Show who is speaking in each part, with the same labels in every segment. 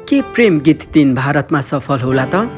Speaker 1: के प्रेम गीत 3 भारतमा सफल होला त?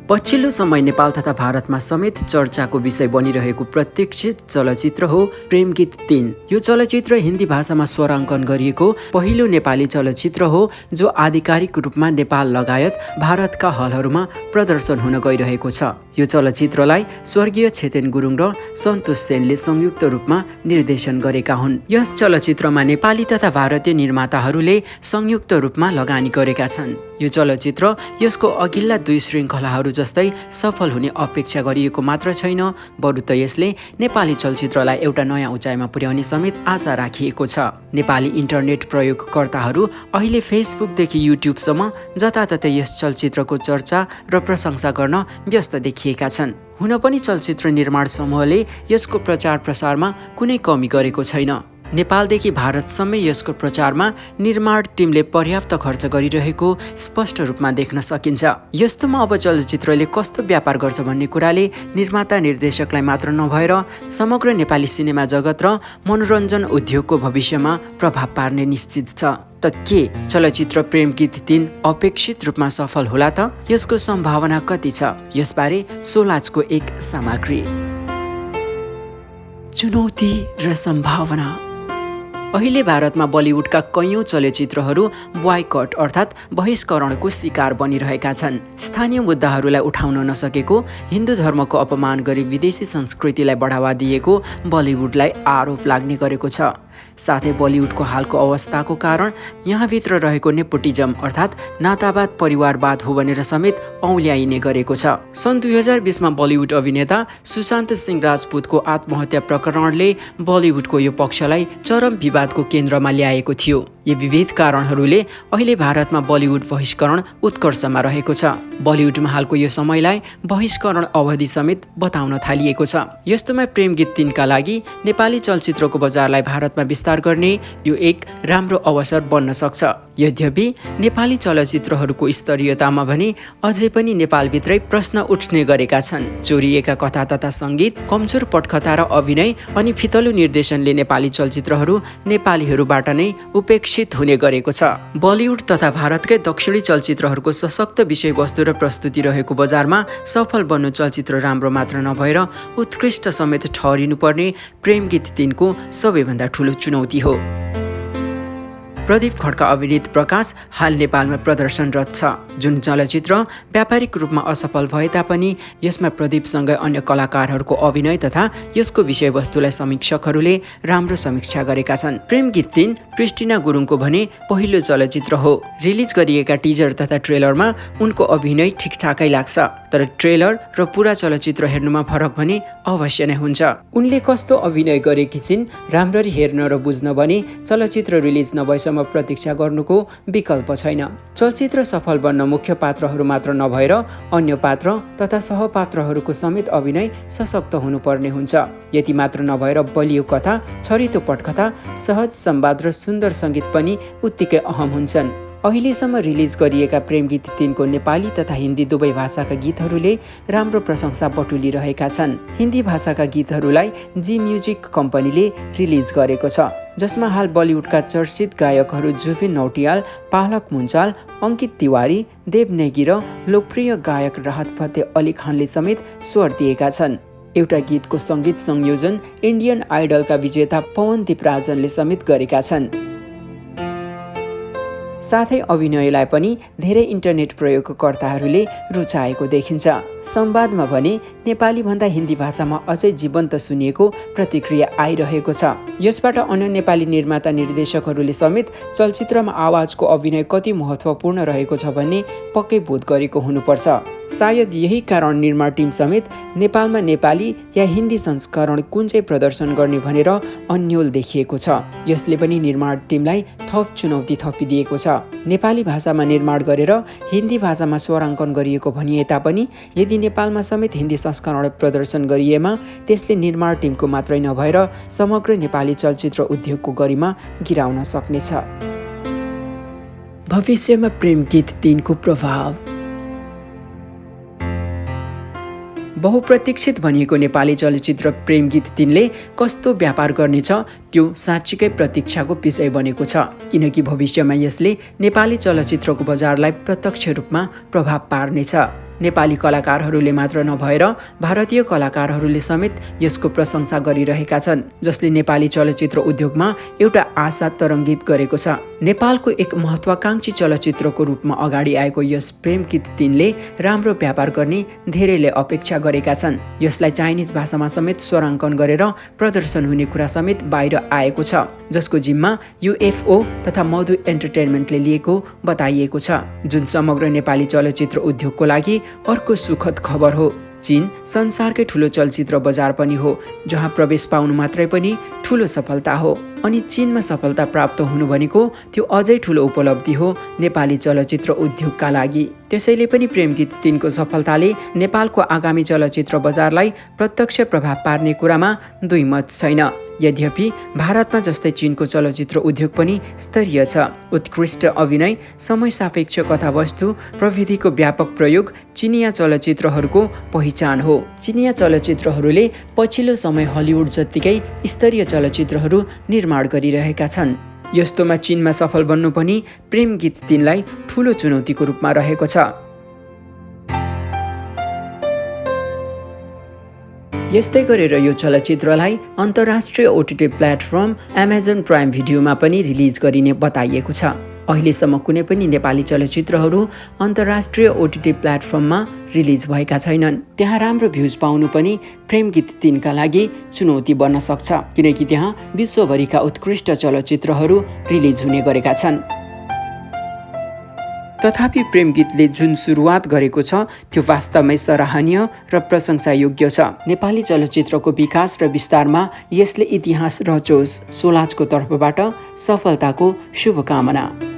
Speaker 1: पछिल्लो समय नेपाल तथा भारतमा समेत चर्चाको विषय बनिरहेको प्रतीक्षित चलचित्र हो प्रेम गीत 3। यो चलचित्र हिन्दी भाषामा स्वराङ्कन गरिएको पहिलो नेपाली चलचित्र हो जो आधिकारिक रूपमा नेपाल लगायत भारतका हलहरूमा प्रदर्शन हुन गइरहेको छ। यो चलचित्रलाई स्वर्गीय छेतेन गुरुङ र सन्तोष सेनले संयुक्त रूपमा निर्देशन गरेका हुन्। यस चलचित्रमा नेपाली तथा भारतीय निर्माताहरूले संयुक्त रूपमा लगानी गरेका छन्। यो चलचित्र यसको अघिल्ला 2 श्रृङ्खलाहरू जस्तै सफल हुने अपेक्षा गरिएको मात्र छैन, बरु त यसले नेपाली चलचित्रलाई एउटा नयाँ उचाइमा पुर्याउने समेत आशा राखिएको छ। नेपाली इन्टरनेट प्रयोगकर्ताहरू अहिले फेसबुकदेखि युट्युबसम्म जताततै यस चलचित्रको चर्चा र प्रशंसा गर्न व्यस्त देखिएका छन्। हुन पनि चलचित्र निर्माण समूहले यसको प्रचार प्रसारमा कुनै कमी गरेको छैन। नेपालदेखि भारतसम्मै यसको प्रचारमा निर्माण टिमले पर्याप्त खर्च गरिरहेको स्पष्ट रूपमा देख्न सकिन्छ। यस्तोमा अब चलचित्रले कस्तो व्यापार गर्छ भन्ने कुराले निर्माता निर्देशकलाई मात्र नभएर समग्र नेपाली सिनेमा जगत र मनोरञ्जन उद्योगको भविष्यमा प्रभाव पार्ने निश्चित छ। त के चलचित्र प्रेम गीत 3 अपेक्षित रूपमा सफल होला त? यसको सम्भावना कति छ? यसबारे सोलाजको एक सामग्री। चुनौती र सम्भावना। अहिले भारतमा बलिउडका कैयौँ चलचित्रहरू ब्वाइकट अर्थात् बहिष्करणको शिकार बनिरहेका छन्। स्थानीय मुद्दाहरूलाई उठाउन नसकेको, हिन्दू धर्मको अपमान गरी विदेशी संस्कृतिलाई बढावा दिएको बलिउडलाई आरोप लाग्ने गरेको छ। साथै बलिउडको हालको अवस्थाको कारण यहाँभित्र रहेको नेपोटिजम अर्थात् नातावाद परिवारवाद हो भनेर समेत औल्याइने गरेको छ। सन् 2020मा बलिउड अभिनेता सुशान्त सिंह राजपूतको आत्महत्या प्रकरणले बलिउडको यो पक्षलाई चरम विवादको केन्द्रमा ल्याएको थियो। यी विविध कारणहरूले अहिले भारतमा बलिउड बहिष्करण उत्कर्षमा रहेको छ। बलिउडमा हालको यो समयलाई बहिष्करण अवधि समेत बताउन थालिएको छ। यस्तोमा प्रेम गीत 3 का लागि नेपाली चलचित्रको बजारलाई भारतमा विस्तार गर्ने यो एक राम्रो अवसर बन्न सक्छ। यद्यपि नेपाली चलचित्रहरूको स्तरीयतामा भने अझै पनि नेपालभित्रै प्रश्न उठ्ने गरेका छन्। चोरिएका कथा तथा सङ्गीत, कमजोर पटकथा र अभिनय अनि फितलो निर्देशनले नेपाली चलचित्रहरू नेपालीहरूबाट नै उपेक्षित हुने गरेको छ। बलिउड तथा भारतकै दक्षिणी चलचित्रहरूको सशक्त विषयवस्तु र प्रस्तुति रहेको बजारमा सफल बन्नु चलचित्र राम्रो मात्र नभएर उत्कृष्ट समेत ठहरिनुपर्ने प्रेम गीत 3 को सबैभन्दा ठुलो चुनौती हो। प्रदीप खड्का अभिनीत प्रकाश हाल नेपालमा प्रदर्शनरत छ। जुन चलचित्र व्यापारिक रूपमा असफल भए तापनि यसमा प्रदीपसँगै अन्य कलाकारहरूको अभिनय तथा यसको विषयवस्तुलाई समीक्षकहरूले राम्रो समीक्षा गरेका छन्। प्रेम गीत 3 क्रिस्टिना गुरुङको भने पहिलो चलचित्र हो। रिलिज गरिएका टिजर तथा ट्रेलरमा उनको अभिनय ठिकठाकै लाग्छ, तर ट्रेलर र पुरा चलचित्र हेर्नुमा फरक भने अवश्य नै हुन्छ। उनले कस्तो अभिनय गरेकी छिन् राम्ररी हेर्न र बुझ्न भने चलचित्र रिलिज नभएसम्म प्रतीक्षा गर्नुको विकल्प छैन। चलचित्र सफल बन्न मुख्य पात्रहरू मात्र नभएर अन्य पात्र तथा सहपात्रहरूको समेत अभिनय सशक्त हुनुपर्ने हुन्छ। यति मात्र नभएर बलियो कथा, छरितो पटकथा, सहज संवाद र सुन्दर सङ्गीत पनि उत्तिकै अहम हुन्छन्। अहिलेसम्म रिलिज गरिएका प्रेम गीत 3 को नेपाली तथा हिन्दी दुवै भाषाका गीतहरूले राम्रो प्रशंसा बटुलिरहेका छन्। हिन्दी भाषाका गीतहरूलाई जी म्युजिक कम्पनीले रिलिज गरेको छ, जसमा हाल बलिउडका चर्चित गायकहरू जुबिन नौटियाल, पालक मुन्चाल, अङ्कित तिवारी, देव नेगी र लोकप्रिय गायक राहत फतेह अली खानले समेत स्वर दिएका छन्। एउटा गीतको सङ्गीत संयोजन इन्डियन आइडलका विजेता पवनदीप राजनले समेत गरेका छन्। साथै अभिनयलाई पनि धेरै इन्टरनेट प्रयोगकर्ताहरूले रुचाएको देखिन्छ। संवादमा भने नेपाली भन्दा हिन्दी भाषामा अझै जीवन्त सुनिएको प्रतिक्रिया आइरहेको छ। यसबाट अन्य नेपाली निर्माता निर्देशकहरूले समेत चलचित्रमा आवाजको अभिनय कति महत्त्वपूर्ण रहेको छ भन्ने पक्कै बोध गरेको हुनुपर्छ। सायद यही कारण निर्माण टिम समेत नेपालमा नेपाली या हिन्दी संस्करण कुन चाहिँ प्रदर्शन गर्ने भनेर अन्योल देखिएको छ। यसले पनि निर्माण टिमलाई थप चुनौती थपिदिएको छ। नेपाली भाषामा निर्माण गरेर हिन्दी भाषामा स्वराङ्कन गरिएको भनिए तापनि यदि नेपालमा समेत हिन्दी संस्करण प्रदर्शन गरिएमा त्यसले निर्माण टिमको मात्रै नभएर समग्र नेपाली चलचित्र उद्योगको गरिमा गिराउन सक्नेछ। भविष्यमा प्रेम गीत 3 को प्रभाव। बहुप्रतीक्षित भनिएको नेपाली चलचित्र प्रेम गीत 3ले कस्तो व्यापार गर्नेछ त्यो साँच्चीकै प्रतीक्षाको विषय बनेको छ, किनकि भविष्यमा यसले नेपाली चलचित्रको बजारलाई प्रत्यक्ष रूपमा प्रभाव पार्नेछ। नेपाली कलाकारहरूले मात्र नभएर भारतीय कलाकारहरूले समेत यसको प्रशंसा गरिरहेका छन्, जसले नेपाली चलचित्र उद्योगमा एउटा आशा तरङ्गित गरेको छ। नेपालको एक महत्त्वाकांक्षी चलचित्रको रूपमा अगाडि आएको यस प्रेम गीत 3ले राम्रो व्यापार गर्ने धेरैले अपेक्षा गरेका छन्। यसलाई चाइनिज भाषामा समेत स्वराङ्कन गरेर प्रदर्शन हुने कुरा समेत बाहिर आएको छ, जसको जिम्मा UFO तथा मधु एन्टरटेनमेन्टले लिएको बताइएको छ, जुन समग्र नेपाली चलचित्र उद्योगको लागि अर्को सुखद खबर हो। चीन संसारकै ठुलो चलचित्र बजार पनि हो, जहाँ प्रवेश पाउनु मात्रै पनि ठुलो सफलता हो, अनि चीनमा सफलता प्राप्त हुनु भनेको त्यो अझै ठुलो उपलब्धि हो नेपाली चलचित्र उद्योगका लागि। त्यसैले पनि प्रेम गीत 3को सफलताले नेपालको आगामी चलचित्र बजारलाई प्रत्यक्ष प्रभाव पार्ने कुरामा दुई मत छैन। यद्यपि भारतमा जस्तै चीनको चलचित्र उद्योग पनि स्तरीय छ। उत्कृष्ट अभिनय, समय सापेक्ष कथावस्तु, प्रविधिको व्यापक प्रयोग चिनिया चलचित्रहरूको पहिचान हो। चिनिया चलचित्रहरूले पछिल्लो समय हलिउड जत्तिकै स्तरीय चलचित्रहरू निर्माण गरिरहेका छन्। यस्तोमा चीनमा सफल बन्नु पनि प्रेम गीत 3लाई ठुलो चुनौतीको रूपमा रहेको छ। यस्तै गरेर यो चलचित्रलाई अन्तर्राष्ट्रिय OTT प्लेटफर्म अमेजन प्राइम भिडियोमा पनि रिलिज गरिने बताइएको छ। अहिलेसम्म कुनै पनि नेपाली चलचित्रहरू अन्तर्राष्ट्रिय OTT प्लेटफर्ममा रिलिज भएका छैनन्। त्यहाँ राम्रो भ्युज पाउनु पनि प्रेम गीत 3का लागि चुनौती बन्न सक्छ, किनकि त्यहाँ विश्वभरिका उत्कृष्ट चलचित्रहरू रिलिज हुने गरेका छन्। तथापि प्रेम गीतले जुन सुरुवात गरेको छ त्यो वास्तवमै सराहनीय र प्रशंसायोग्य छ। नेपाली चलचित्रको विकास र विस्तारमा यसले इतिहास रचोस्। सोलाजको तर्फबाट सफलताको शुभकामना।